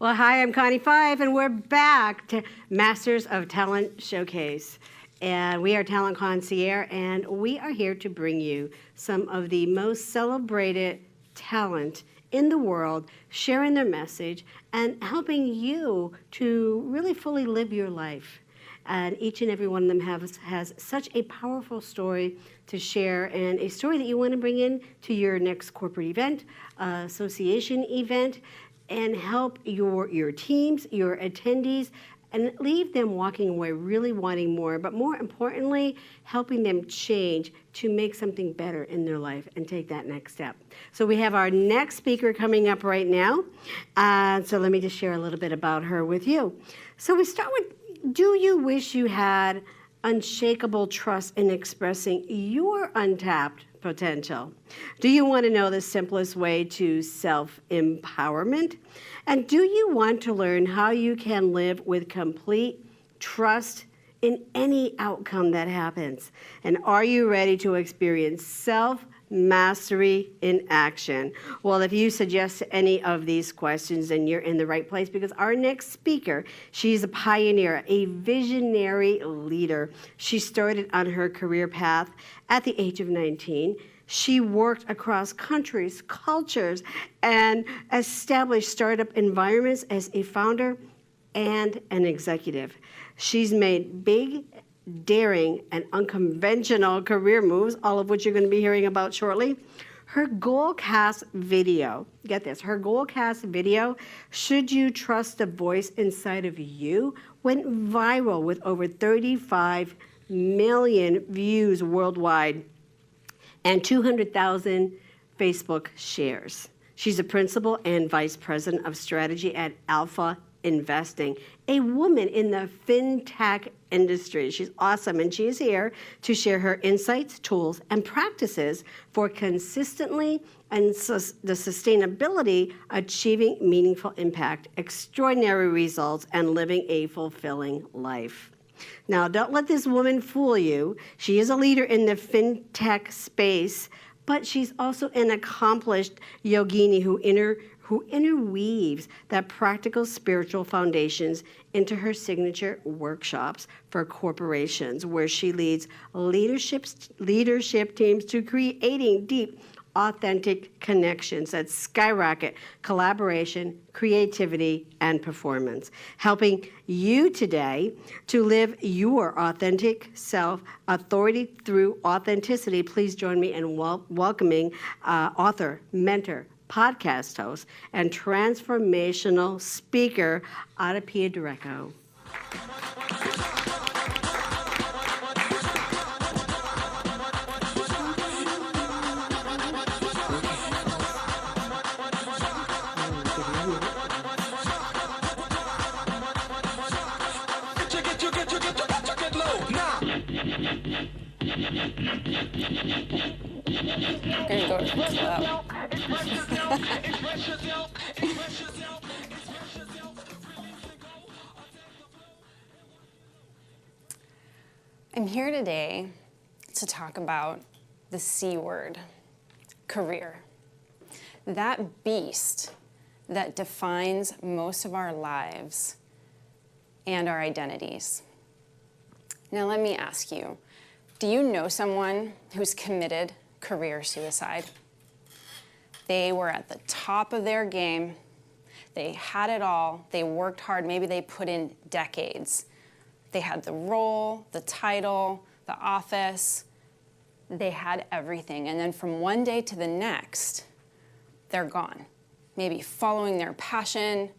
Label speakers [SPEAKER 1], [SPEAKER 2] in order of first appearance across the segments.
[SPEAKER 1] Well, hi, I'm Connie Five, and we're back to Masters of Talent Showcase. And we are Talent Concierge, and we are here to bring you some of the most celebrated talent in the world, sharing their message and helping you to really fully live your life. And each and every one of them has such a powerful story to share, and a story that you want to bring in to your next corporate event, association event, and help your teams, your attendees, and leave them walking away really wanting more, but more importantly, helping them change to make something better in their life and take that next step. So we have our next speaker coming up right now. So let me just share a little bit about her with you. So we start with, do you wish you had unshakable trust in expressing your untapped potential? Do you want to know the simplest way to self-empowerment? And do you want to learn how you can live with complete trust in any outcome that happens? And are you ready to experience self-mastery in action? Well, if you suggest any of these questions, then you're in the right place, because our next speaker, she's a pioneer, a visionary leader. She started on her career path at the age of 19. She worked across countries, cultures, and established startup environments as a founder and an executive. She's made big, daring, and unconventional career moves, all of which you're going to be hearing about shortly. Her Goalcast video, get this, her Goalcast video, Should You Trust the Voice Inside of You, went viral with over 35 million views worldwide and 200,000 Facebook shares. She's a principal and vice president of strategy at Alpha Investing, a woman in the fintech industry. She's awesome, and she is here to share her insights, tools, and practices for consistently and the sustainability, achieving meaningful impact, extraordinary results, and living a fulfilling life. Now, don't let this woman fool you. She is a leader in the fintech space, but she's also an accomplished yogini who interweaves that practical spiritual foundations into her signature workshops for corporations, where she leads leadership teams to creating deep, authentic connections that skyrocket collaboration, creativity, and performance, helping you today to live your authentic self, authority through authenticity. Please join me in welcoming author, mentor, podcast host, and transformational speaker, AdaPia Direco.
[SPEAKER 2] I'm here today to talk about the C word, career. That beast that defines most of our lives and our identities. Now let me ask you, do you know someone who's committed career suicide? They were at the top of their game. They had it all. They worked hard. Maybe they put in decades. They had the role, the title, the office. They had everything. And then from one day to the next, they're gone. Maybe following their passion,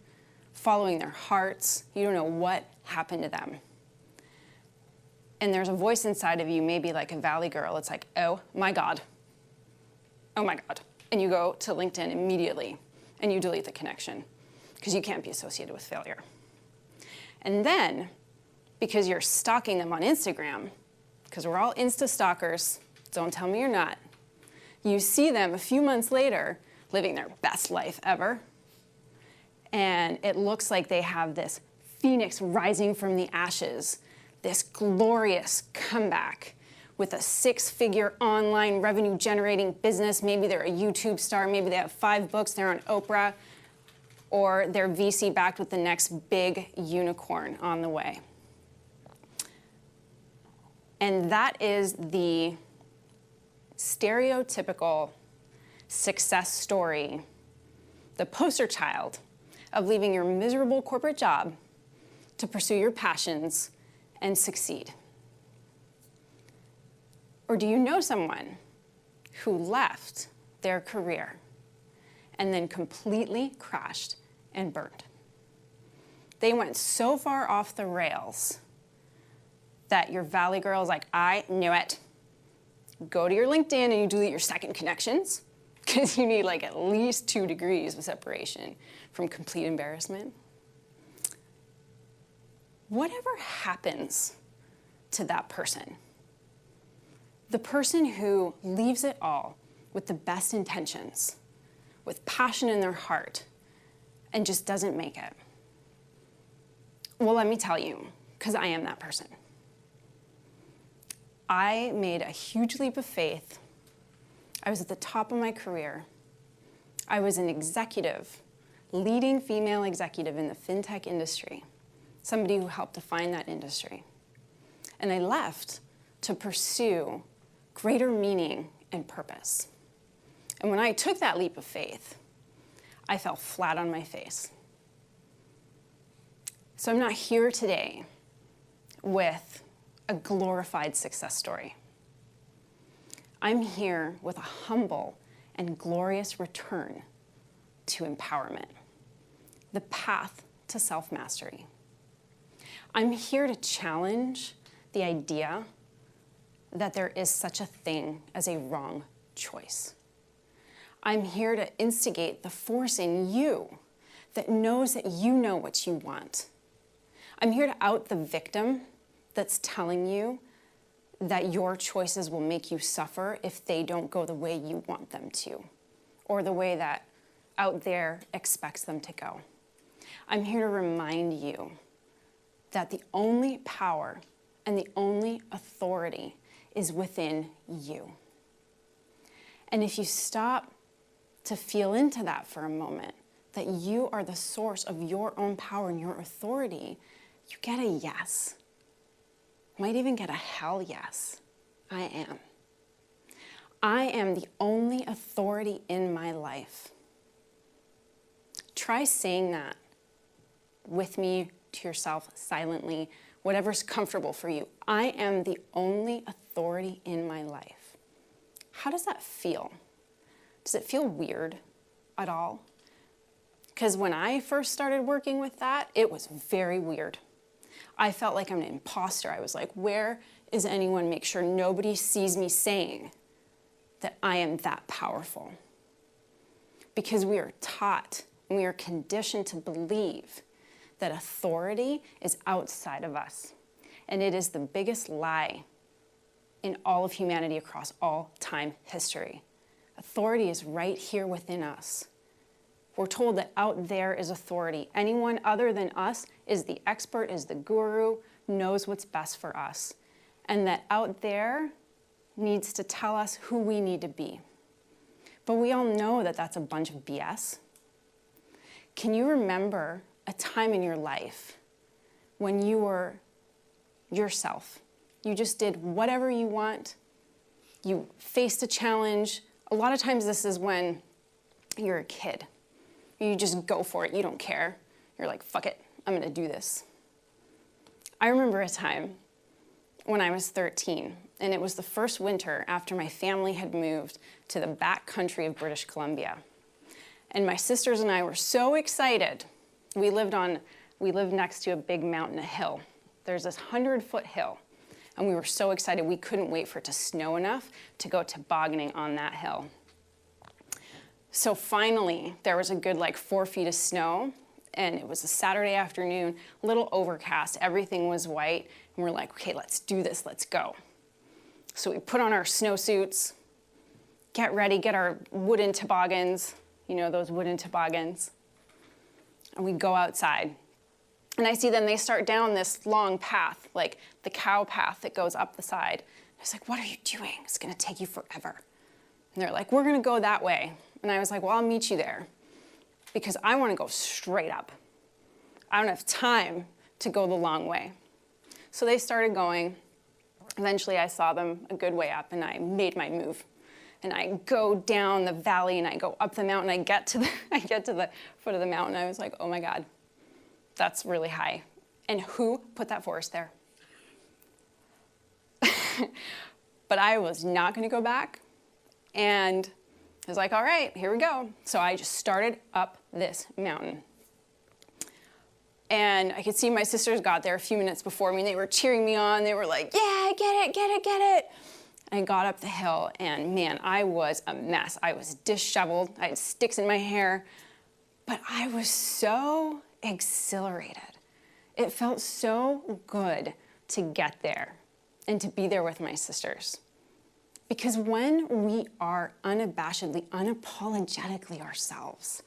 [SPEAKER 2] following their hearts. You don't know what happened to them. And there's a voice inside of you, maybe like a valley girl. It's like, oh my God. Oh my God. And you go to LinkedIn immediately and you delete the connection because you can't be associated with failure. And then, because you're stalking them on Instagram, because we're all Insta stalkers, don't tell me you're not, you see them a few months later living their best life ever. And it looks like they have this phoenix rising from the ashes, this glorious comeback with a 6-figure online revenue generating business. Maybe they're a YouTube star, maybe they have 5 books, they're on Oprah. or they're VC backed with the next big unicorn on the way. And that is the stereotypical success story, the poster child of leaving your miserable corporate job to pursue your passions and succeed. Or do you know someone who left their career and then completely crashed and burned? They went so far off the rails that your Valley girl is like, I knew it. Go to your LinkedIn and you delete your second connections, because you need like at least 2 degrees of separation from complete embarrassment. Whatever happens to that person, the person who leaves it all with the best intentions, with passion in their heart, and just doesn't make it? Well, let me tell you, because I am that person. I made a huge leap of faith. I was at the top of my career. I was an executive, leading female executive in the fintech industry, somebody who helped define that industry. And I left to pursue greater meaning and purpose. And when I took that leap of faith, I fell flat on my face. So I'm not here today with a glorified success story. I'm here with a humble and glorious return to empowerment, the path to self-mastery. I'm here to challenge the idea that there is such a thing as a wrong choice. I'm here to instigate the force in you that knows that you know what you want. I'm here to out the victim that's telling you that your choices will make you suffer if they don't go the way you want them to, or the way that out there expects them to go. I'm here to remind you that the only power and the only authority is within you. And if you stop to feel into that for a moment, that you are the source of your own power and your authority, you get a yes. Might even get a hell yes. I am. I am the only authority in my life. Try saying that with me to yourself silently, whatever's comfortable for you. I am the only authority in my life. How does that feel? Does it feel weird at all? Because when I first started working with that, it was very weird. I felt like I'm an imposter. I was like, where is anyone? Make sure nobody sees me saying that I am that powerful. Because we are taught and we are conditioned to believe that authority is outside of us. And it is the biggest lie in all of humanity across all time history. Authority is right here within us. We're told that out there is authority. Anyone other than us is the expert, is the guru, knows what's best for us. And that out there needs to tell us who we need to be. But we all know that that's a bunch of BS. Can you remember a time in your life when you were yourself? You just did whatever you want. You faced a challenge. A lot of times this is when you're a kid. You just go for it. You don't care. You're like, fuck it. I'm going to do this. I remember a time when I was 13, and it was the first winter after my family had moved to the back country of British Columbia. And my sisters and I were so excited. We lived next to a big mountain, a hill. There's this 100-foot hill. And we were so excited, we couldn't wait for it to snow enough to go tobogganing on that hill. So finally, there was a good 4 feet of snow, and it was a Saturday afternoon, a little overcast, everything was white, and we're like, okay, let's do this, let's go. So we put on our snowsuits, get ready, get our wooden toboggans, you know, those wooden toboggans, and we go outside. And I see them, they start down this long path, like the cow path that goes up the side. I was like, what are you doing? It's gonna take you forever. And they're like, we're gonna go that way. And I was like, well, I'll meet you there. because I want to go straight up. I don't have time to go the long way. So they started going. Eventually I saw them a good way up and I made my move. And I go down the valley and I go up the mountain. I get to the foot of the mountain. I was like, oh my God, that's really high. And who put that forest there? But I was not going to go back. And I was like, all right, here we go. So I just started up this mountain. And I could see my sisters got there a few minutes before me, and they were cheering me on. They were like, yeah, get it, get it, get it. I got up the hill, and man, I was a mess. I was disheveled. I had sticks in my hair, but I was so exhilarated. It felt so good to get there and to be there with my sisters. Because when we are unabashedly, unapologetically ourselves,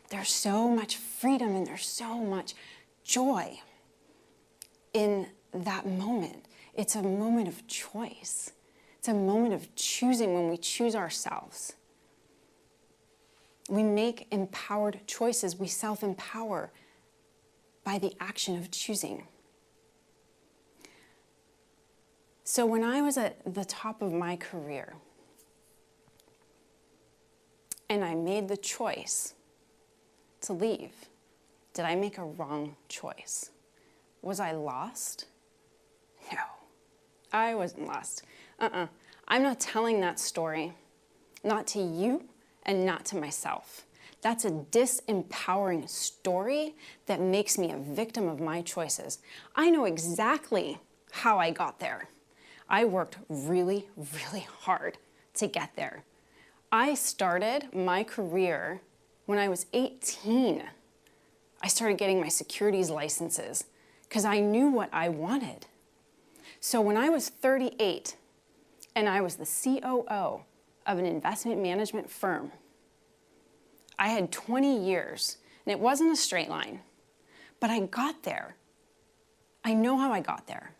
[SPEAKER 2] there's so much freedom and there's so much joy in that moment. It's a moment of choice. It's a moment of choosing when we choose ourselves. We make empowered choices. We self-empower by the action of choosing. So when I was at the top of my career and I made the choice to leave, did I make a wrong choice? Was I lost? No, I wasn't lost. I'm not telling that story, not to you and not to myself. That's a disempowering story that makes me a victim of my choices. I know exactly how I got there. I worked really, really hard to get there. I started my career when I was 18. I started getting my securities licenses because I knew what I wanted. So when I was 38 and I was the COO of an investment management firm, I had 20 years, and it wasn't a straight line, but I got there. I know how I got there.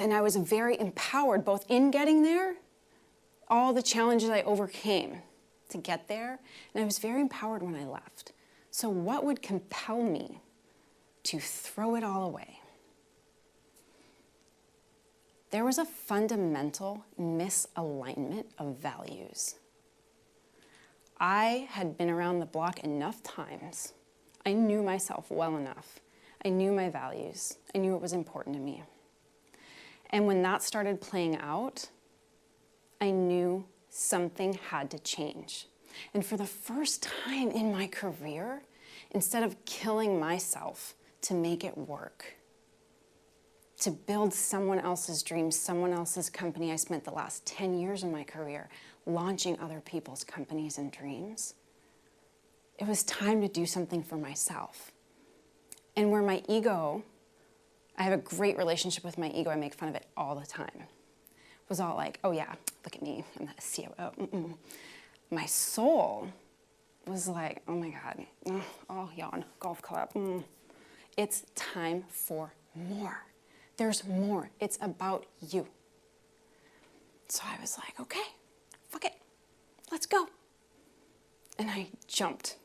[SPEAKER 2] And I was very empowered both in getting there, all the challenges I overcame to get there, and I was very empowered when I left. So what would compel me to throw it all away? There was a fundamental misalignment of values. I had been around the block enough times. I knew myself well enough. I knew my values. I knew what was important to me. And when that started playing out, I knew something had to change. And for the first time in my career, instead of killing myself to make it work, to build someone else's dreams, someone else's company, I spent the last 10 years of my career launching other people's companies and dreams. It was time to do something for myself. And where my ego, I have a great relationship with my ego. I make fun of it all the time. It was all like, oh yeah, look at me, I'm the COO. My soul was like, oh my God, oh yawn, golf club. It's time for more. There's more. It's about you. So I was like, okay, fuck it, let's go. And I jumped.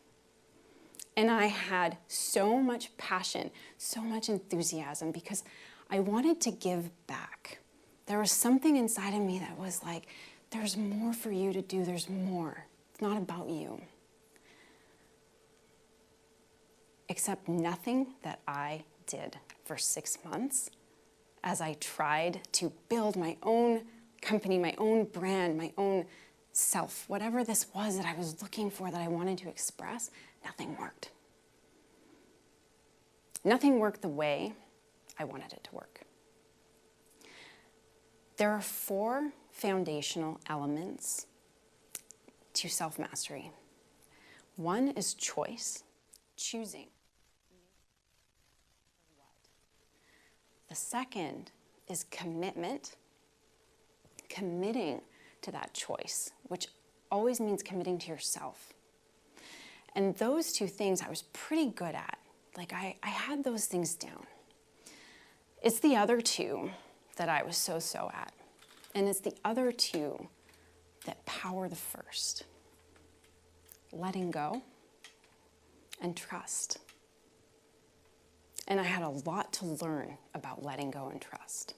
[SPEAKER 2] And I had so much passion, so much enthusiasm because I wanted to give back. There was something inside of me that was like, there's more for you to do, there's more. It's not about you. Except nothing that I did for 6 months as I tried to build my own company, my own brand, my own self, whatever this was that I was looking for, that I wanted to express, nothing worked. Nothing worked the way I wanted it to work. There are 4 foundational elements to self-mastery. One is choice, choosing. The second is commitment, committing to that choice, which always means committing to yourself. And those 2 things I was pretty good at. Like I had those things down. It's the other 2 that I was so at. And it's the other 2 that power the first. letting go, and trust. And I had a lot to learn about letting go and trust.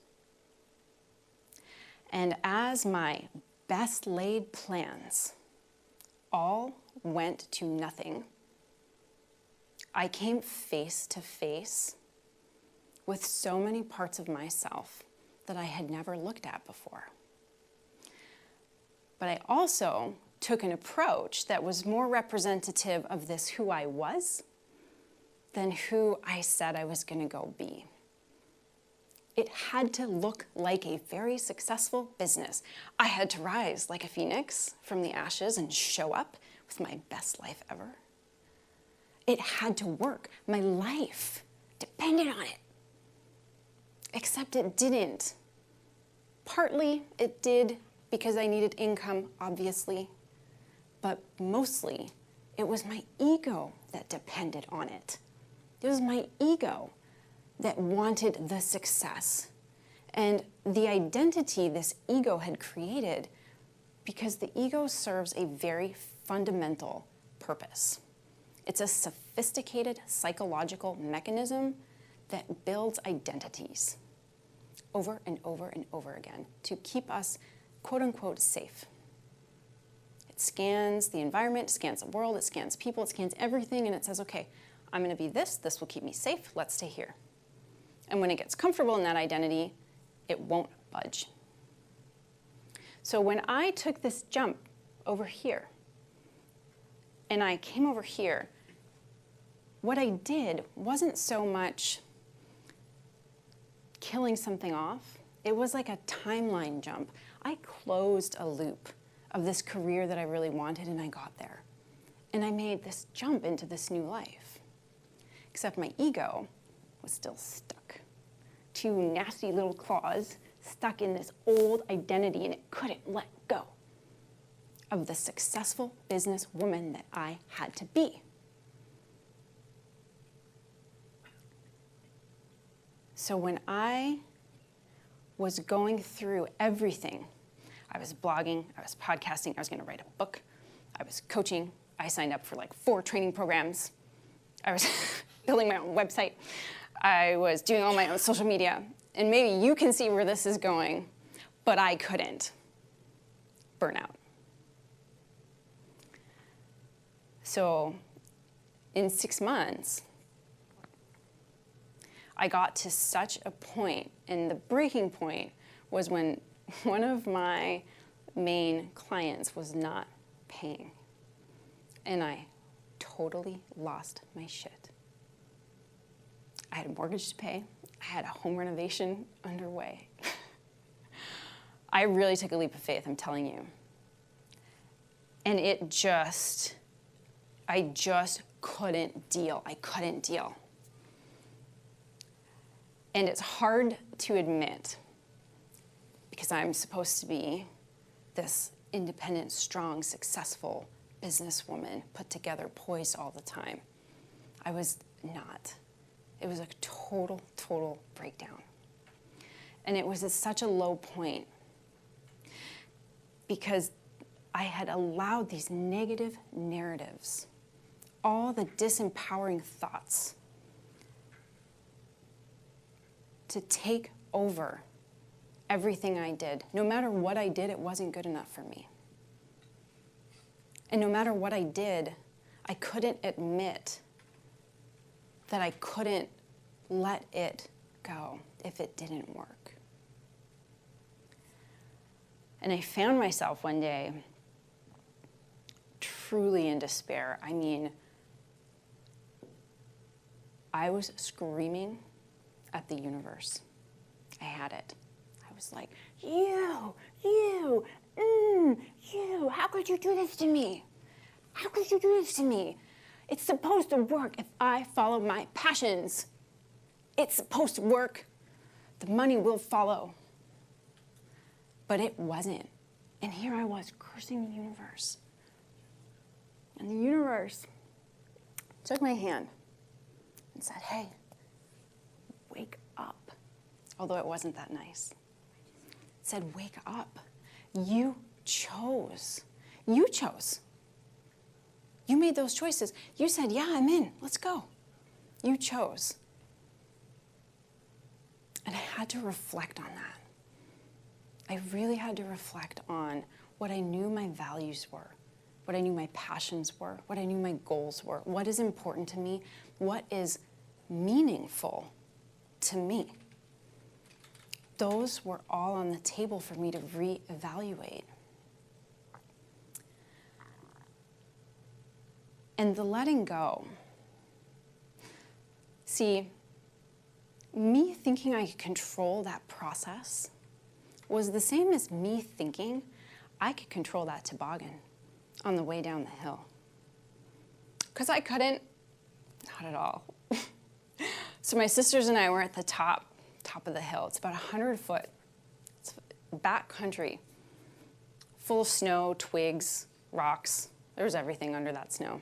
[SPEAKER 2] And as my best laid plans all went to nothing, I came face to face with so many parts of myself that I had never looked at before. But I also took an approach that was more representative of this who I was than who I said I was going to go be. It had to look like a very successful business. I had to rise like a phoenix from the ashes and show up with my best life ever. It had to work. My life depended on it. Except it didn't. Partly it did because I needed income, obviously. But mostly it was my ego that depended on it. It was my ego that wanted the success and the identity this ego had created, because the ego serves a very fundamental purpose. It's a sophisticated psychological mechanism that builds identities over and over and over again to keep us, quote unquote, safe. It scans the environment, it scans the world, it scans people, it scans everything, and it says, okay, I'm gonna be this will keep me safe, let's stay here. And when it gets comfortable in that identity, it won't budge. So when I took this jump over here, and I came over here, what I did wasn't so much killing something off. It was like a timeline jump. I closed a loop of this career that I really wanted, and I got there. And I made this jump into this new life. Except my ego was still stuck. Two nasty little claws stuck in this old identity, and it couldn't let go of the successful businesswoman that I had to be. So when I was going through everything, I was blogging, I was podcasting, I was gonna write a book, I was coaching, I signed up for like 4 training programs, I was building my own website, I was doing all my own social media, and maybe you can see where this is going, but I couldn't. Burnout. So in 6 months, I got to such a point, and the breaking point was when one of my main clients was not paying, and I totally lost my shit. I had a mortgage to pay, I had a home renovation underway. I really took a leap of faith, I'm telling you. And I just couldn't deal. I couldn't deal. And it's hard to admit, because I'm supposed to be this independent, strong, successful businesswoman, put together, poised all the time. I was not. It was a total breakdown. And it was at such a low point because I had allowed these negative narratives, all the disempowering thoughts, to take over everything I did. No matter what I did, it wasn't good enough for me. And no matter what I did, I couldn't admit that I couldn't let it go if it didn't work. And I found myself one day truly in despair. I mean, I was screaming at the universe. I had it. I was like, you, how could you do this to me? How could you do this to me? It's supposed to work if I follow my passions. It's supposed to work. The money will follow. But it wasn't. And here I was cursing the universe. And the universe took my hand and said, hey, wake up. Although it wasn't that nice. It said, wake up. You chose. You chose. You made those choices. You said, yeah, I'm in. Let's go. You chose. And I had to reflect on that. I really had to reflect on what I knew my values were, what I knew my passions were, what I knew my goals were, what is important to me, what is meaningful to me. Those were all on the table for me to reevaluate. And the letting go. See, me thinking I could control that process was the same as me thinking I could control that toboggan on the way down the hill. Because I couldn't, not at all. So my sisters and I were at the top of the hill. It's about 100 foot. It's back country, full of snow, twigs, rocks. There was everything under that snow.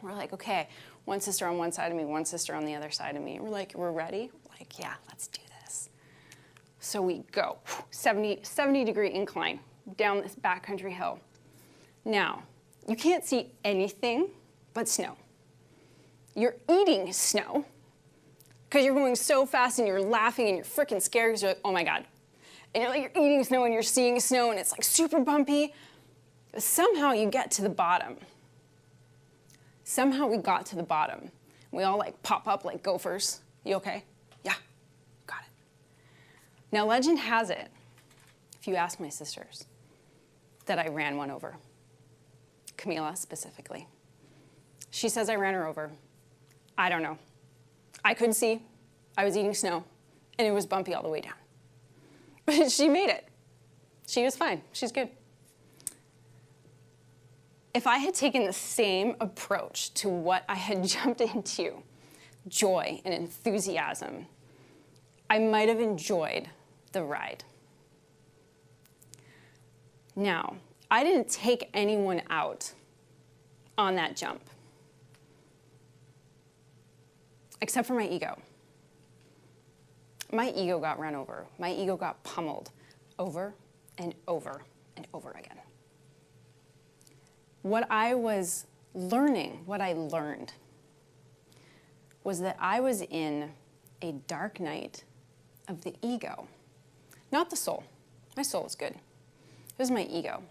[SPEAKER 2] We're like, okay, one sister on one side of me, one sister on the other side of me. We're like, we're ready? We're like, yeah, let's do this. So we go, 70-degree incline down this backcountry hill. Now, you can't see anything but snow. You're eating snow because you're going so fast and you're laughing and you're freaking scared because you're like, oh my God. And you're like, you're eating snow and you're seeing snow and it's like super bumpy. But somehow you get to the bottom. Somehow we got to the bottom. We all like pop up like gophers. You okay? Yeah, got it. Now legend has it, if you ask my sisters, that I ran one over. Camila specifically. She says I ran her over. I don't know. I couldn't see. I was eating snow and it was bumpy all the way down. But she made it. She was fine. She's good. If I had taken the same approach to what I had jumped into, joy and enthusiasm, I might have enjoyed the ride. Now, I didn't take anyone out on that jump, except for my ego. My ego got run over. My ego got pummeled over and over and over again. What I was learning, what I learned, was that I was in a dark night of the ego, not the soul. My soul was good. It was my ego.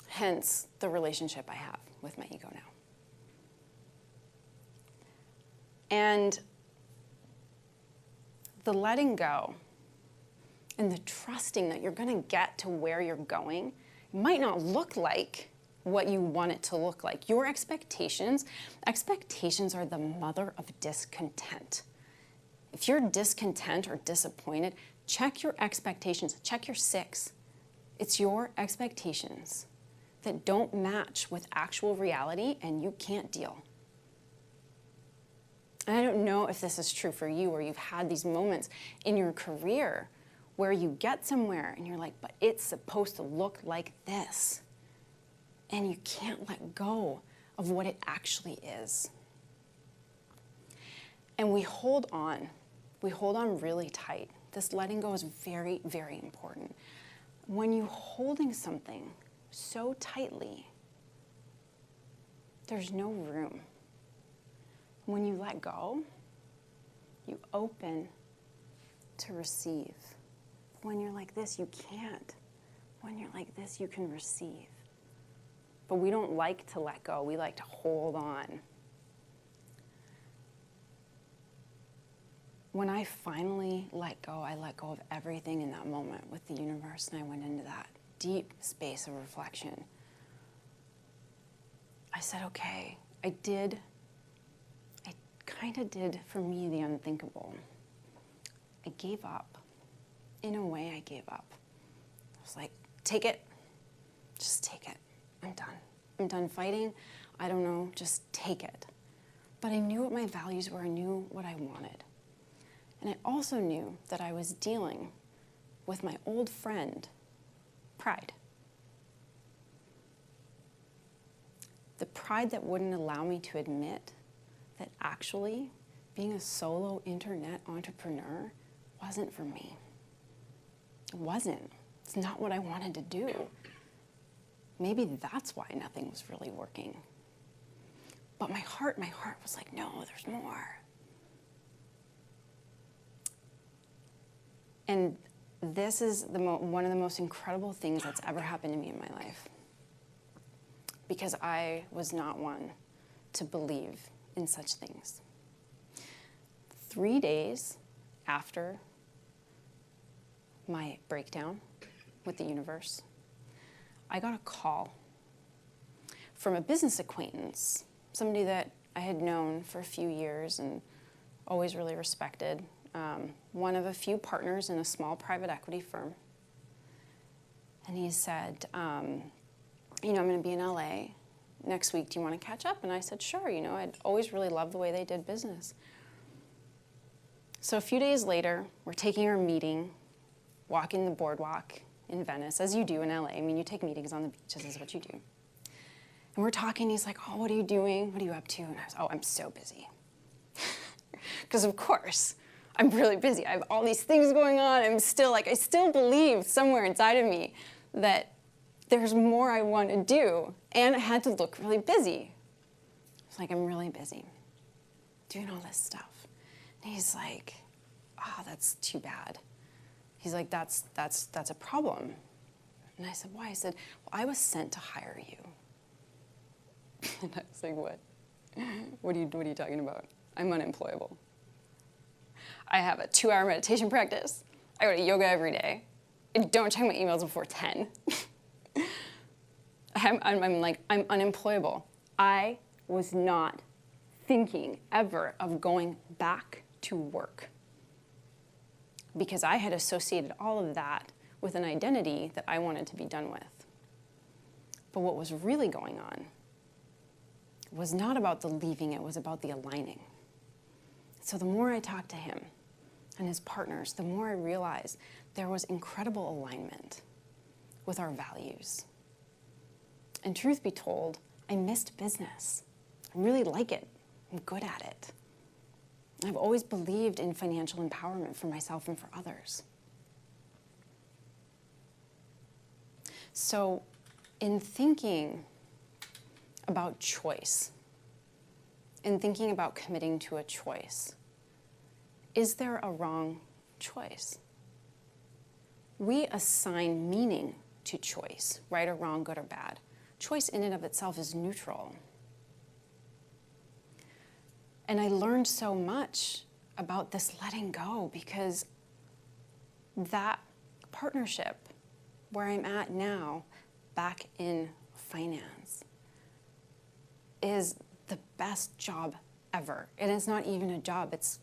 [SPEAKER 2] Hence the relationship I have with my ego now. And the letting go and the trusting that you're going to get to where you're going might not look like what you want it to look like. Your expectations are the mother of discontent. If you're discontent or disappointed, check your expectations, check your 6. It's your expectations that don't match with actual reality and you can't deal. And I don't know if this is true for you or you've had these moments in your career where you get somewhere and you're like, but it's supposed to look like this. And you can't let go of what it actually is. And we hold on really tight. This letting go is very, very important. When you're holding something so tightly, there's no room. When you let go, you open to receive. When you're like this, you can't. When you're like this, you can receive. But we don't like to let go. We like to hold on. When I finally let go, I let go of everything in that moment with the universe, and I went into that deep space of reflection. I said, okay, I kind of did, for me, the unthinkable. I gave up. In a way, I gave up. I was like, take it. Just take it. I'm done. I'm done fighting. I don't know. Just take it. But I knew what my values were. I knew what I wanted. And I also knew that I was dealing with my old friend, pride. The pride that wouldn't allow me to admit that actually being a solo internet entrepreneur wasn't for me. It wasn't. It's not what I wanted to do. maybe that's why nothing was really working. But my heart was like, no, there's more. And this is one of the most incredible things that's ever happened to me in my life. Because I was not one to believe in such things. 3 days after my breakdown with the universe, I got a call from a business acquaintance, somebody that I had known for a few years and always really respected, one of a few partners in a small private equity firm. And he said, I'm going to be in LA next week. Do you want to catch up? And I said, sure. I'd always really loved the way they did business. So a few days later, we're taking our meeting, walking the boardwalk in Venice, as you do in LA. I mean, you take meetings on the beaches, is what you do. And we're talking, he's like, oh, what are you doing? What are you up to? And I was, oh, I'm so busy. Because of course, I'm really busy. I have all these things going on. I still believe somewhere inside of me that there's more I want to do. And I had to look really busy. It's like, I'm really busy doing all this stuff. And he's like, oh, that's too bad. He's like, that's a problem. And I said, why? I said, well, I was sent to hire you. And I was like, what? What are you talking about? I'm unemployable. I have a 2-hour meditation practice. I go to yoga every day. I don't check my emails before 10. I'm unemployable. I was not thinking ever of going back to work because I had associated all of that with an identity that I wanted to be done with. But what was really going on was not about the leaving, it was about the aligning. So the more I talked to him and his partners, the more I realized there was incredible alignment with our values. And truth be told, I missed business. I really like it. I'm good at it. I've always believed in financial empowerment for myself and for others. So in thinking about choice, in thinking about committing to a choice, is there a wrong choice? We assign meaning to choice, right or wrong, good or bad. Choice in and of itself is neutral. And I learned so much about this letting go because that partnership where I'm at now, back in finance, is the best job ever. And it's not even a job, it's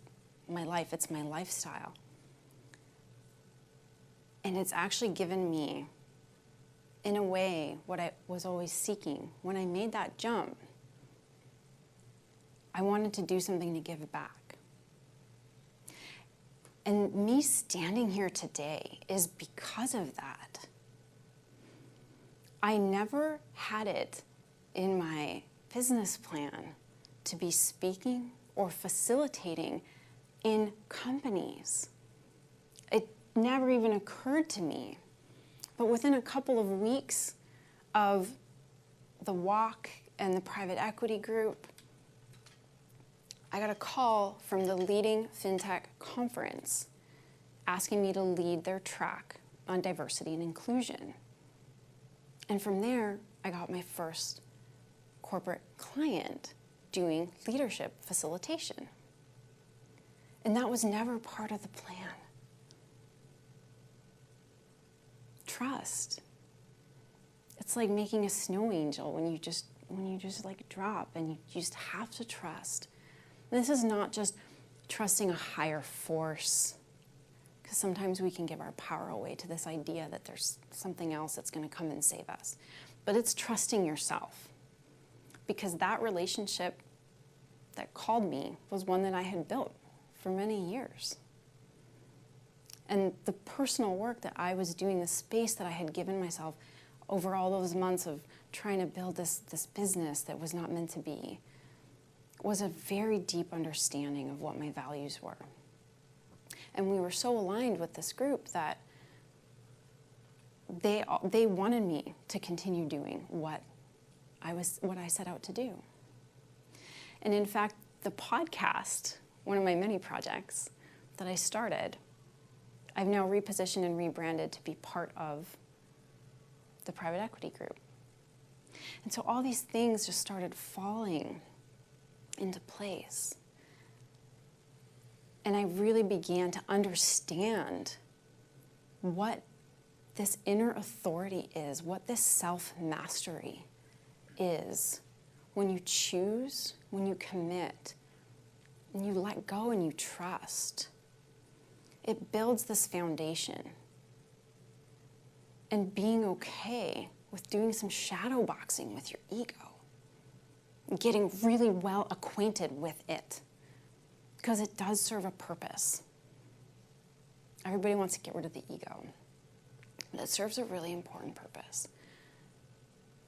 [SPEAKER 2] my life, it's my lifestyle. And it's actually given me, in a way, what I was always seeking. When I made that jump, I wanted to do something to give back. And me standing here today is because of that. I never had it in my business plan to be speaking or facilitating in companies. It never even occurred to me. But within a couple of weeks of the walk and the private equity group, I got a call from the leading fintech conference asking me to lead their track on diversity and inclusion. And from there, I got my first corporate client doing leadership facilitation. And that was never part of the plan. Trust. It's like making a snow angel when you just like drop and you just have to trust. And this is not just trusting a higher force, because sometimes we can give our power away to this idea that there's something else that's going to come and save us. But it's trusting yourself, because that relationship that called me was one that I had built for many years. And the personal work that I was doing, the space that I had given myself over all those months of trying to build this business that was not meant to be, was a very deep understanding of what my values were. And we were so aligned with this group that they wanted me to continue doing what I set out to do. And in fact, the podcast, one of my many projects that I started, I've now repositioned and rebranded to be part of the private equity group. And so all these things just started falling into place. And I really began to understand what this inner authority is, what this self-mastery is. When you choose, when you commit, and you let go and you trust, it builds this foundation. And being okay with doing some shadow boxing with your ego, getting really well acquainted with it, because it does serve a purpose. Everybody wants to get rid of the ego, but it serves a really important purpose.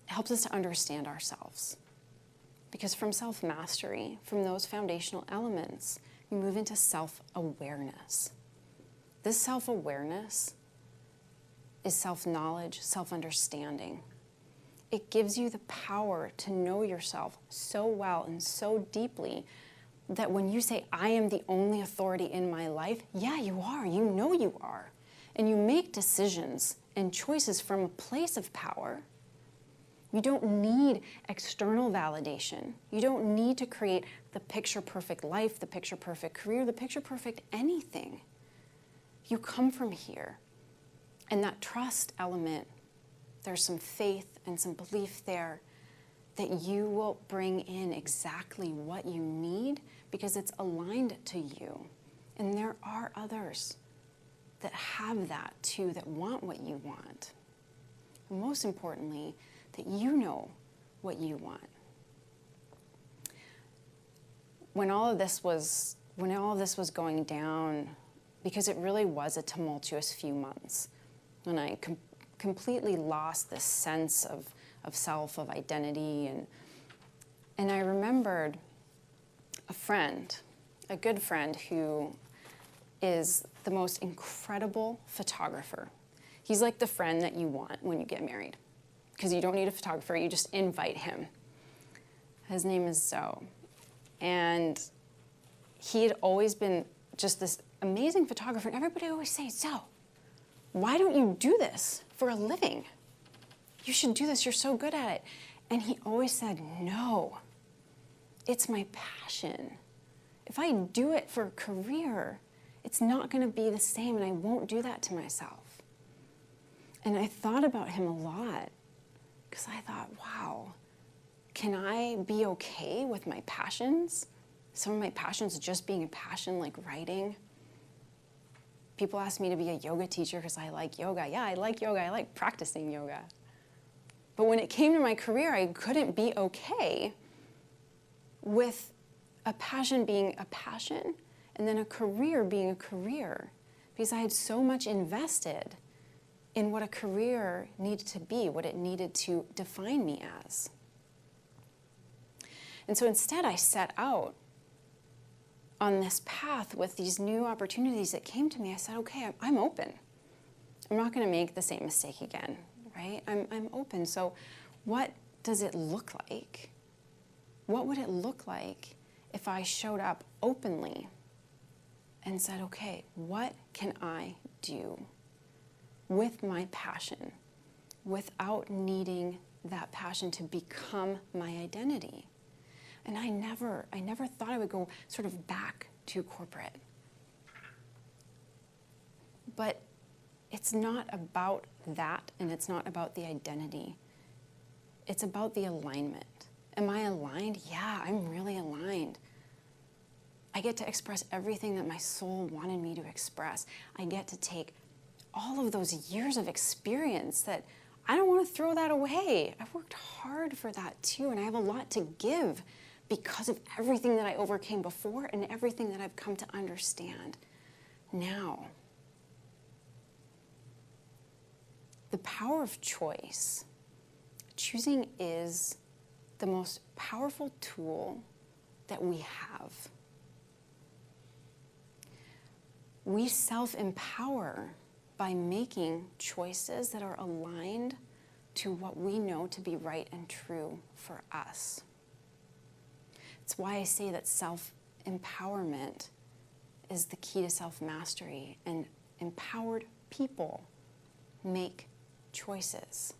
[SPEAKER 2] It helps us to understand ourselves. Because from self-mastery, from those foundational elements, we move into self-awareness. This self-awareness is self-knowledge, self-understanding. It gives you the power to know yourself so well and so deeply that when you say, I am the only authority in my life, yeah, you are. You know you are. And you make decisions and choices from a place of power. You don't need external validation. You don't need to create the picture-perfect life, the picture-perfect career, the picture-perfect anything. You come from here. And that trust element, there's some faith and some belief there that you will bring in exactly what you need because it's aligned to you. And there are others that have that too, that want what you want. And most importantly, that you know what you want. When all of this was going down, because it really was a tumultuous few months, when I completely lost this sense of self, of identity, and I remembered a friend, a good friend who is the most incredible photographer. He's like the friend that you want when you get married, because you don't need a photographer, you just invite him. His name is Zoe, and he had always been just this amazing photographer, and everybody always says, Zoe, why don't you do this for a living? You should do this, you're so good at it. And he always said, no, it's my passion. If I do it for a career, it's not gonna be the same, and I won't do that to myself. And I thought about him a lot, because I thought, wow, can I be okay with my passions? Some of my passions just being a passion, like writing. People ask me to be a yoga teacher because I like yoga. Yeah, I like yoga. I like practicing yoga. But when it came to my career, I couldn't be okay with a passion being a passion and then a career being a career, because I had so much invested in what a career needed to be, what it needed to define me as. And so instead, I set out on this path with these new opportunities that came to me. I said, okay, I'm open. I'm not going to make the same mistake again, right? I'm open. So what does it look like? What would it look like if I showed up openly and said, okay, what can I do with my passion without needing that passion to become my identity? And I never thought I would go sort of back to corporate. But it's not about that, and it's not about the identity. It's about the alignment. Am I aligned? Yeah, I'm really aligned. I get to express everything that my soul wanted me to express. I get to take all of those years of experience that I don't want to throw that away. I've worked hard for that too, and I have a lot to give because of everything that I overcame before and everything that I've come to understand now. The power of choice. Choosing is the most powerful tool that we have. We self-empower by making choices that are aligned to what we know to be right and true for us. It's why I say that self-empowerment is the key to self-mastery, and empowered people make choices.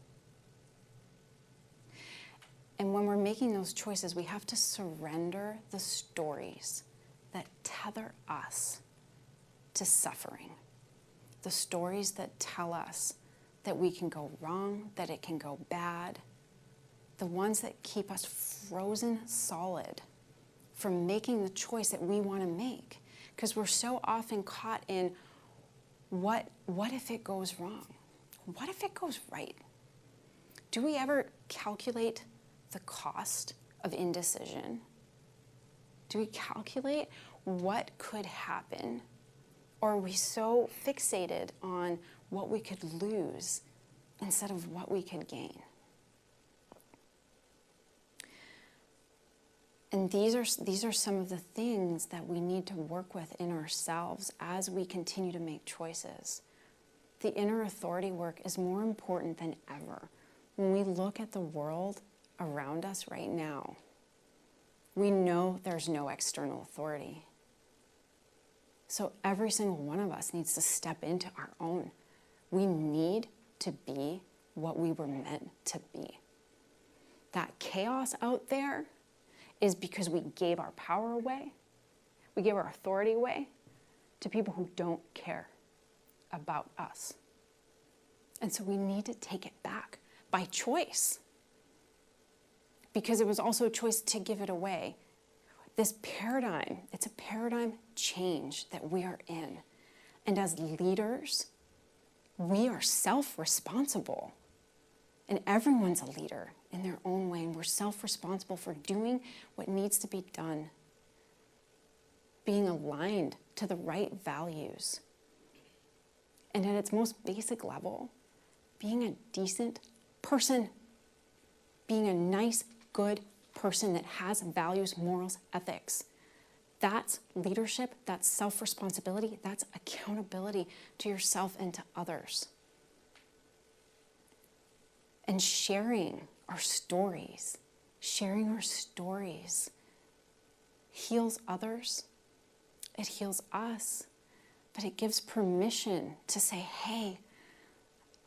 [SPEAKER 2] And when we're making those choices, we have to surrender the stories that tether us to suffering. The stories that tell us that we can go wrong, that it can go bad. The ones that keep us frozen solid from making the choice that we want to make. Because we're so often caught in what if it goes wrong? What if it goes right? Do we ever calculate the cost of indecision? Do we calculate what could happen? Or are we so fixated on what we could lose instead of what we could gain? And these are some of the things that we need to work with in ourselves as we continue to make choices. The inner authority work is more important than ever. When we look at the world around us right now, we know there's no external authority. So every single one of us needs to step into our own. We need to be what we were meant to be. That chaos out there is because we gave our power away, we gave our authority away to people who don't care about us. And so we need to take it back by choice, because it was also a choice to give it away. This paradigm, it's a paradigm change that we are in. And as leaders, we are self-responsible. And everyone's a leader in their own way, and we're self-responsible for doing what needs to be done, being aligned to the right values. And at its most basic level, being a decent person, being a nice, good person that has values, morals, ethics. That's leadership, that's self-responsibility, that's accountability to yourself and to others. And sharing our stories heals others, it heals us, but it gives permission to say, hey,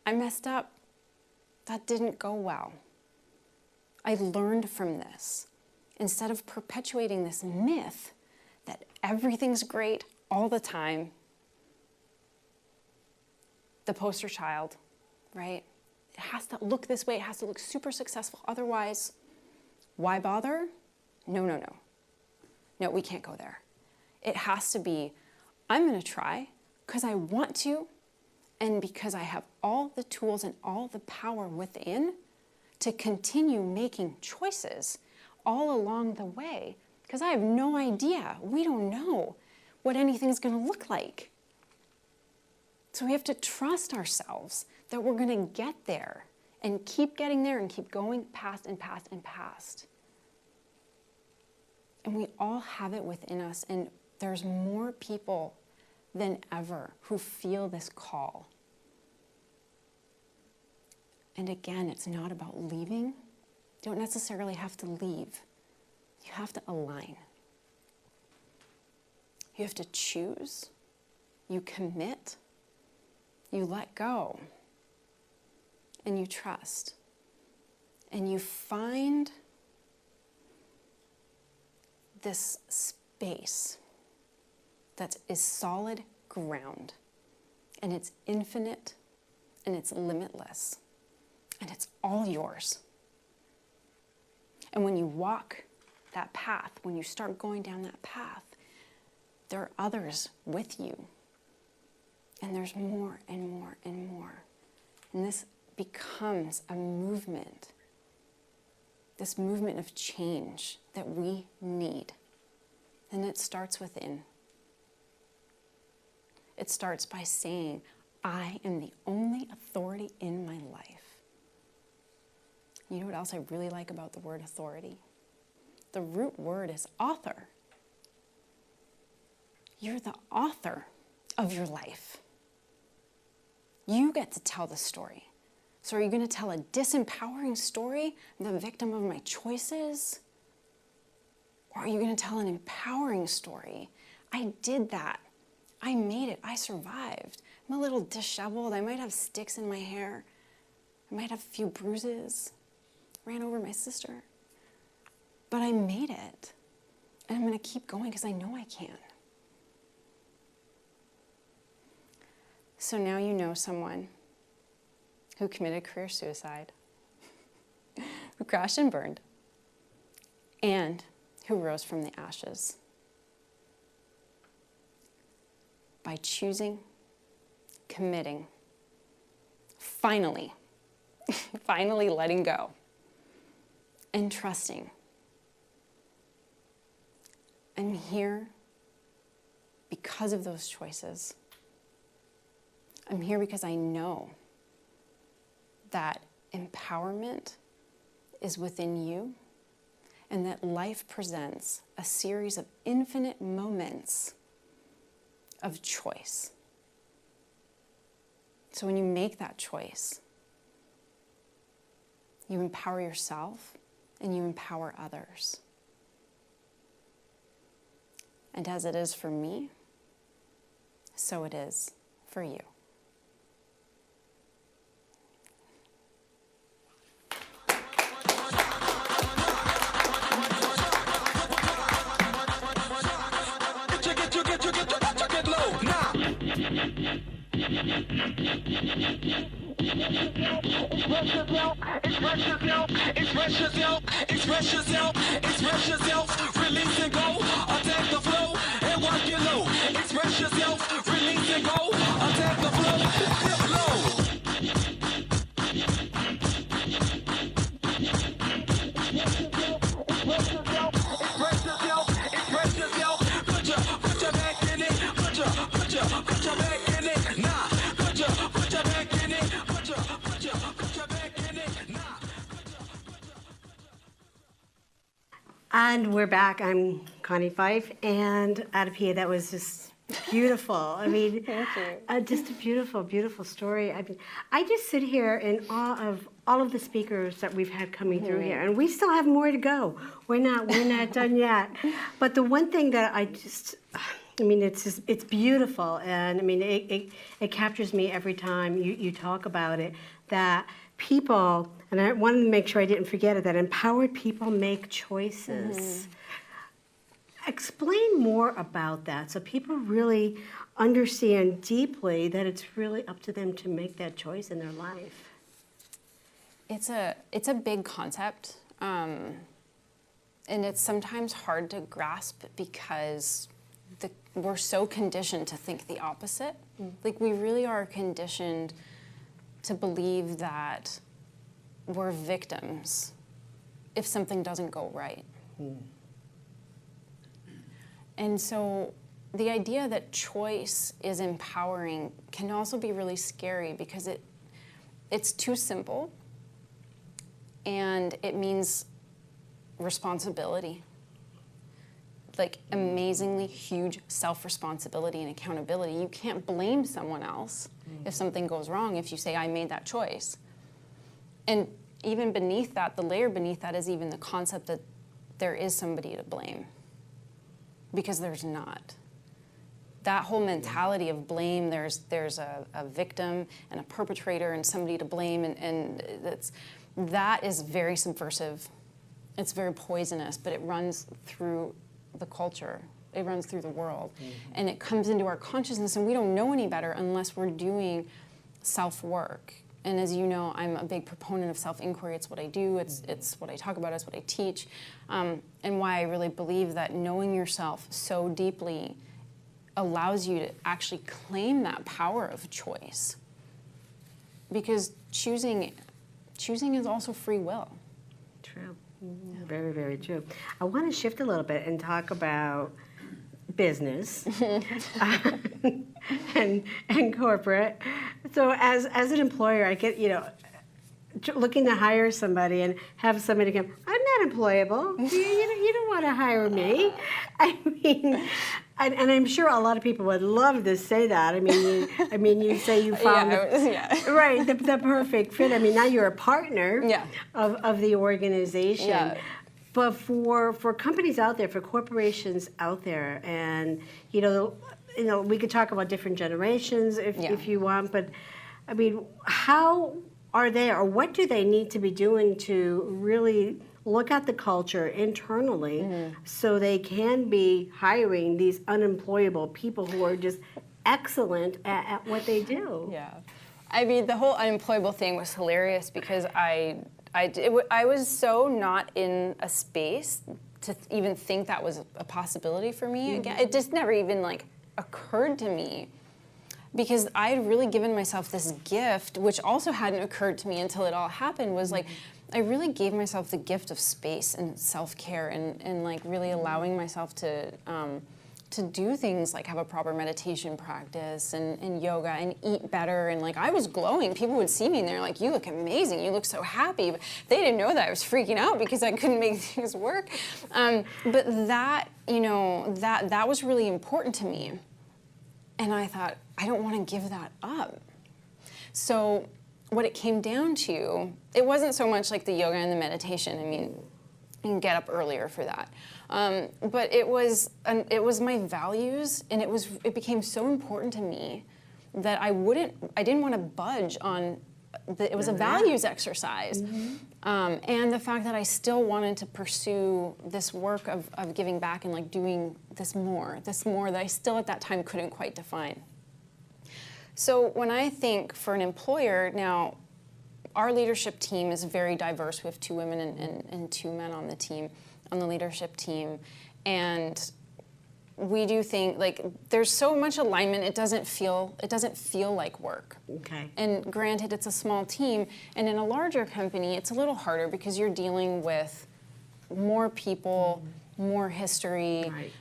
[SPEAKER 2] I messed up, that didn't go well. I learned from this. Instead of perpetuating this myth that everything's great all the time, the poster child, right? It has to look this way. It has to look super successful. Otherwise, why bother? No. No, we can't go there. It has to be, I'm going to try because I want to, and because I have all the tools and all the power within to continue making choices all along the way, because I have no idea. We don't know what anything's going to look like. So we have to trust ourselves that we're going to get there and keep getting there and keep going past and past and past. And we all have it within us, and there's more people than ever who feel this call. And again, it's not about leaving. You don't necessarily have to leave. You have to align. You have to choose. You commit. You let go. And you trust. And you find this space that is solid ground. And it's infinite. And it's limitless. And it's all yours. And when you walk that path, when you start going down that path, there are others with you. And there's more and more and more. And this becomes a movement, this movement of change that we need. And it starts within. It starts by saying, I am the only authority in my life. You know what else I really like about the word authority? The root word is author. You're the author of your life. You get to tell the story. So are you going to tell a disempowering story, the victim of my choices? Or are you going to tell an empowering story? I did that. I made it. I survived. I'm a little disheveled. I might have sticks in my hair. I might have a few bruises. Ran over my sister. But I made it. And I'm going to keep going because I know I can. So now you know someone who committed career suicide, who crashed and burned, and who rose from the ashes. By choosing, committing, finally letting go, and trusting. I'm here because of those choices. I'm here because I know that empowerment is within you and that life presents a series of infinite moments of choice. So when you make that choice, you empower yourself and you empower others. And as it is for me, so it is for you.
[SPEAKER 3] Express yourself, release and go, attack the flow, and walk it low. Express yourself, release and go, attack the flow, dip low. Express yourself, put your back in it, put your back in it, nah, put your back in it, put your back in it, nah.
[SPEAKER 1] And we're back. I'm Connie Fife and AdaPia. That was just beautiful. I mean,
[SPEAKER 2] Thank you.
[SPEAKER 1] Just a beautiful, beautiful story. I mean, I just sit here in awe of all of the speakers that we've had coming through here, and we still have more to go. We're not done yet. But the one thing that I mean, it's beautiful, and I mean, it captures me every time you talk about it. That people, and I wanted to make sure I didn't forget it, that empowered people make choices. Explain more about that so people really understand deeply that it's really up to them to make that choice in their life.
[SPEAKER 2] It's a big concept, and it's sometimes hard to grasp because we're so conditioned to think the opposite. Like, we really are conditioned to believe that we're victims if something doesn't go right. And so the idea that choice is empowering can also be really scary because it's too simple, and it means responsibility. Like, amazingly huge self-responsibility and accountability. You can't blame someone else if something goes wrong if you say, I made that choice. And even beneath that, the layer beneath that is even the concept that there is somebody to blame. Because there's not. That whole mentality of blame, there's a victim and a perpetrator and somebody to blame, and that is very subversive. It's very poisonous, but it runs through the culture. It runs through the world. And it comes into our consciousness, and we don't know any better unless we're doing self-work. And as you know, I'm a big proponent of self-inquiry. It's what I do, it's what I talk about, it's what I teach, and why I really believe that knowing yourself so deeply allows you to actually claim that power of choice. Because choosing is also free will.
[SPEAKER 1] True. Very, very true. I want to shift a little bit and talk about business and corporate. So as an employer, I get, looking to hire somebody and have somebody come, I'm unemployable. You don't want to hire me. I mean, and I'm sure a lot of people would love to say that. I mean, you say you found right the perfect fit. I mean, now you're a partner of the organization.
[SPEAKER 2] Yeah.
[SPEAKER 1] But for companies out there, for corporations out there, and we could talk about different generations if you want, but I mean, how are they, or what do they need to be doing to really look at the culture internally so they can be hiring these unemployable people who are just excellent at what they do?
[SPEAKER 2] Yeah. I mean, the whole unemployable thing was hilarious because I was so not in a space to even think that was a possibility for me. Again, it just never even occurred to me, because I had really given myself this gift, which also hadn't occurred to me until it all happened, was I really gave myself the gift of space and self-care and really allowing myself to do things like have a proper meditation practice and yoga and eat better. And I was glowing. People would see me and they're like, you look amazing. You look so happy. But they didn't know that I was freaking out because I couldn't make things work. But that, that was really important to me. And I thought, I don't want to give that up. So what it came down to, it wasn't so much like the yoga and the meditation. I mean, you can get up earlier for that. But it was my values, and it became so important to me that I didn't want to budge on. It was a values exercise, and the fact that I still wanted to pursue this work of giving back and doing this more that I still at that time couldn't quite define. So when I think for an employer now, our leadership team is very diverse. We have 2 women and 2 men on the team, on the leadership team, and we do think there's so much alignment. It doesn't feel like work.
[SPEAKER 1] Okay.
[SPEAKER 2] And granted, it's a small team, and in a larger company, it's a little harder because you're dealing with more people, more history.
[SPEAKER 1] Right.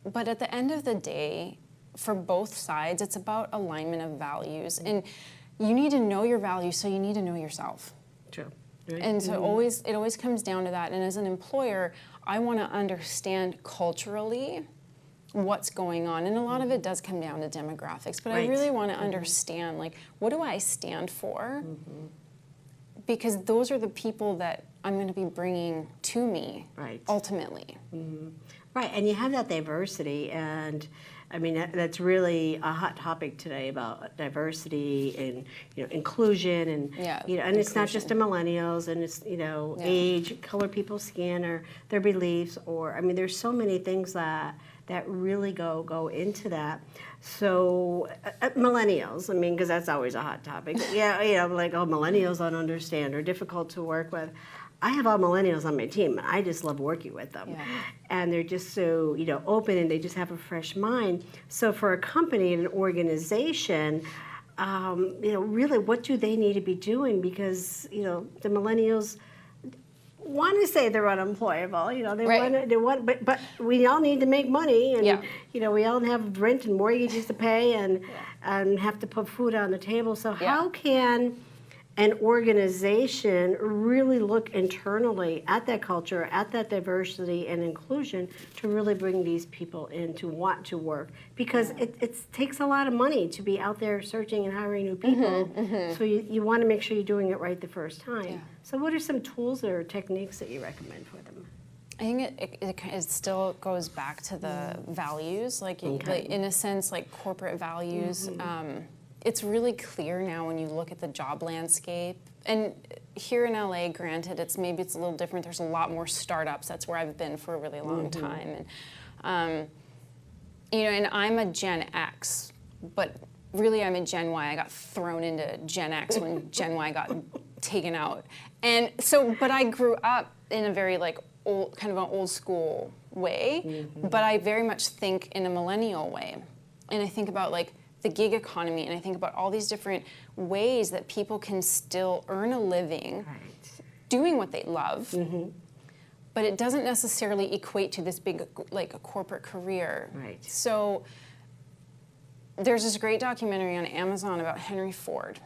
[SPEAKER 2] But at the end of the day, for both sides, it's about alignment of values, and you need to know your values, so you need to know yourself.
[SPEAKER 1] True. Right.
[SPEAKER 2] And so it always comes down to that. And as an employer, I want to understand culturally what's going on. And a lot of it does come down to demographics, but I really want to understand, what do I stand for? Because those are the people that I'm going to be bringing to me ultimately.
[SPEAKER 1] Right, and you have that diversity, and I mean that's really a hot topic today about diversity and inclusion and and it's not just the millennials, and it's age, color people's skin, or their beliefs, or I mean there's so many things that really go into that. So millennials, I mean, because that's always a hot topic. Millennials don't understand or difficult to work with. I have all millennials on my team. I just love working with them. And they're just so, open, and they just have a fresh mind. So for a company and an organization, really what do they need to be doing? Because, the millennials want to say they're unemployable. They want, but we all need to make money, and we all have rent and mortgages to pay, and have to put food on the table. So how can an organization really look internally at that culture, at that diversity and inclusion, to really bring these people in to want to work? Because it takes a lot of money to be out there searching and hiring new people. So you want to make sure you're doing it right the first time. So what are some tools or techniques that you recommend for them?
[SPEAKER 2] I think it still goes back to the values, in a sense, corporate values. It's really clear now when you look at the job landscape. And here in LA, granted, it's a little different. There's a lot more startups. That's where I've been for a really long time. And, and I'm a Gen X, but really I'm a Gen Y. I got thrown into Gen X when Gen Y got taken out. And so, but I grew up in a very old, kind of an old school way, but I very much think in a millennial way. And I think about the gig economy, and I think about all these different ways that people can still earn a living doing what they love, but it doesn't necessarily equate to this big a corporate career. So there's this great documentary on Amazon about Henry Ford,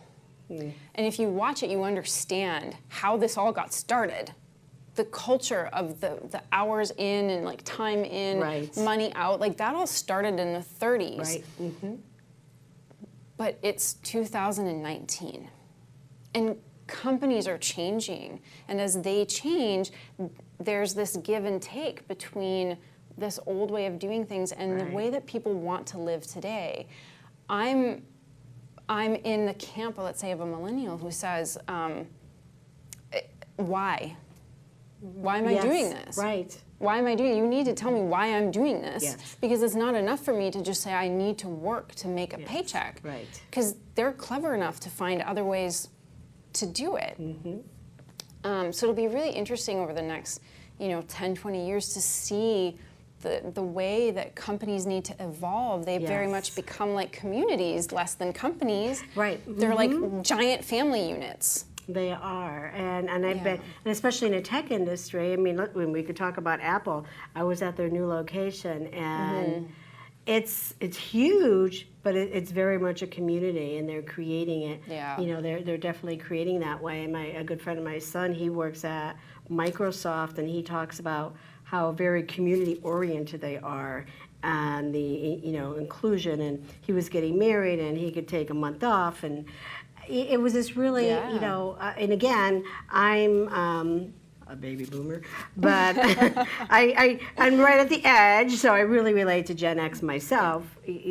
[SPEAKER 2] and if you watch it, you understand how this all got started. the culture of the hours in and like time in,
[SPEAKER 1] Right.
[SPEAKER 2] money out, like that all started in the 30s.
[SPEAKER 1] Right. Mm-hmm.
[SPEAKER 2] But it's 2019. And companies are changing. And as they change, there's this give and take between this old way of doing things and the
[SPEAKER 1] Right.
[SPEAKER 2] way that people want to live today. I'm in the camp, let's say, of a millennial who says, why? Why am I
[SPEAKER 1] Yes,
[SPEAKER 2] doing this?
[SPEAKER 1] Right.
[SPEAKER 2] Why am I doing it? You need to tell me why I'm doing this.
[SPEAKER 1] Yes.
[SPEAKER 2] Because it's not enough for me to just say I need to work to make a
[SPEAKER 1] Yes,
[SPEAKER 2] paycheck.
[SPEAKER 1] right.
[SPEAKER 2] Because they're clever enough to find other ways to do it. So it'll be really interesting over the next 10, 20 years to see the way that companies need to evolve. They very
[SPEAKER 1] Yes.
[SPEAKER 2] much become like communities, less than companies.
[SPEAKER 1] Right.
[SPEAKER 2] They're like giant family units.
[SPEAKER 1] They are, and I
[SPEAKER 2] Yeah.
[SPEAKER 1] bet, and especially in the tech industry. I mean, look, when we could talk about Apple, I was at their new location, and it's huge, but it's very much a community, and they're creating it.
[SPEAKER 2] Yeah.
[SPEAKER 1] They're definitely creating that way. And a good friend of my son, he works at Microsoft, and he talks about how very community oriented they are. And the inclusion, and he was getting married, and he could take a month off, and it was this really,
[SPEAKER 2] Yeah.
[SPEAKER 1] and again, I'm a baby boomer, but I'm right at the edge, so I really relate to Gen X myself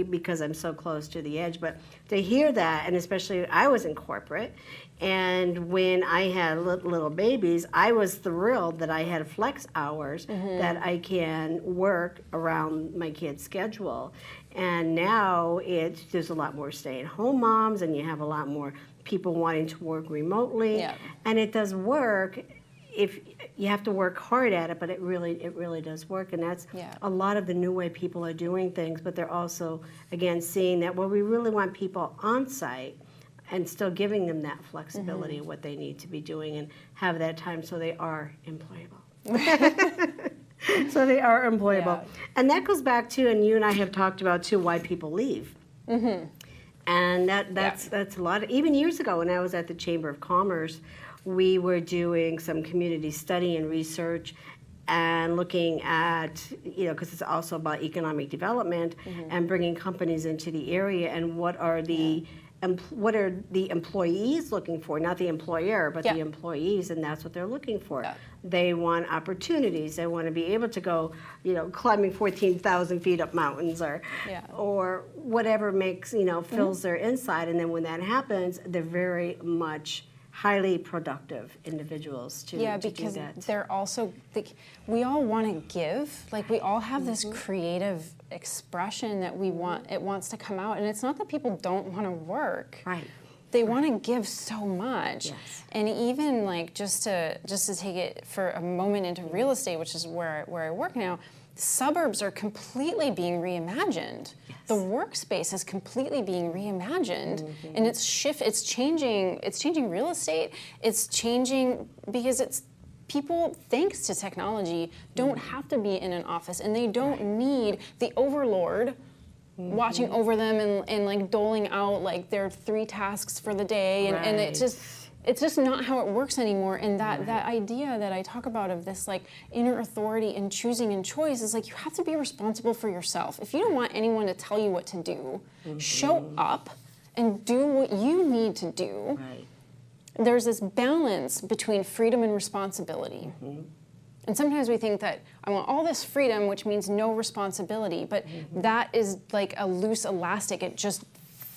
[SPEAKER 1] because I'm so close to the edge. But to hear that, and especially I was in corporate, and when I had little babies, I was thrilled that I had flex hours that I can work around my kid's schedule. And now there's a lot more stay-at-home moms, and you have a lot more people wanting to work remotely.
[SPEAKER 2] Yeah.
[SPEAKER 1] And it does work. If you have to work hard at it, but it really does work, and that's
[SPEAKER 2] Yeah.
[SPEAKER 1] a lot of the new way people are doing things. But they're also, again, seeing that we really want people on site, and still giving them that flexibility of what they need to be doing, and have that time so they are employable. So they are employable.
[SPEAKER 2] Yeah.
[SPEAKER 1] And that goes back to, and you and I have talked about too, why people leave. And that's a lot. Even years ago when I was at the Chamber of Commerce, we were doing some community study and research and looking at, because it's also about economic development and bringing companies into the area, and what are the employees looking for, not the employer, but
[SPEAKER 2] Yeah.
[SPEAKER 1] the employees, and that's what they're looking for.
[SPEAKER 2] Yeah.
[SPEAKER 1] They want opportunities. They want to be able to go, climbing 14,000 feet up mountains, or whatever makes, fills their inside. And then when that happens, they're very much highly productive individuals to do
[SPEAKER 2] because
[SPEAKER 1] that.
[SPEAKER 2] they're also, we all want to give. Like, we all have this creative expression that we want, it wants to come out. And it's not that people don't want to work.
[SPEAKER 1] Right.
[SPEAKER 2] They want to give so much.
[SPEAKER 1] Yes.
[SPEAKER 2] And even like, just to take it for a moment into real estate, which is where I work now, suburbs are completely being reimagined.
[SPEAKER 1] Yes.
[SPEAKER 2] The workspace is completely being reimagined, and it's changing real estate. It's changing because people, thanks to technology, don't have to be in an office, and they don't need the overlord watching over them and like doling out like their 3 tasks for the day, and it's just not how it works anymore. And that idea that I talk about of this like inner authority and choosing and choice is like, you have to be responsible for yourself. If you don't want anyone to tell you what to do, show up and do what you need to do.
[SPEAKER 1] Right.
[SPEAKER 2] There's this balance between freedom and responsibility. And sometimes we think that I want all this freedom, which means no responsibility, but that is like a loose elastic. It just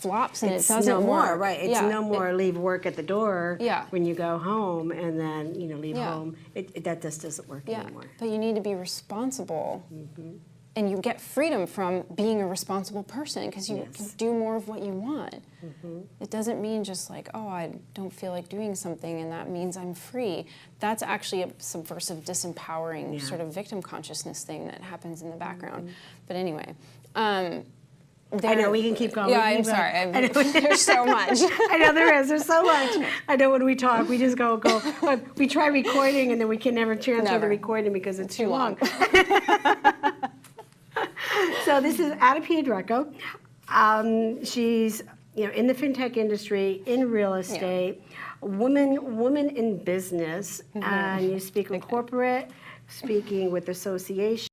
[SPEAKER 2] flops and
[SPEAKER 1] It's
[SPEAKER 2] it doesn't
[SPEAKER 1] no
[SPEAKER 2] work.
[SPEAKER 1] more, right? It's no more leave work at the door when you go home, and then leave home. That just doesn't work anymore.
[SPEAKER 2] But you need to be responsible, and you get freedom from being a responsible person because you can do more of what you want. It doesn't mean just like, oh, I don't feel like doing something, and that means I'm free. That's actually a subversive, disempowering sort of victim consciousness thing that happens in the background. But anyway.
[SPEAKER 1] I know, we can keep going.
[SPEAKER 2] Yeah, I'm sorry. There's so much.
[SPEAKER 1] I know there is. There's so much. I know when we talk, we just go. We try recording, and then we can never transfer the recording because it's too long. So this is AdaPia Greco. She's you know, in the fintech industry, in real estate, woman in business, and you speak in corporate, speaking with associations.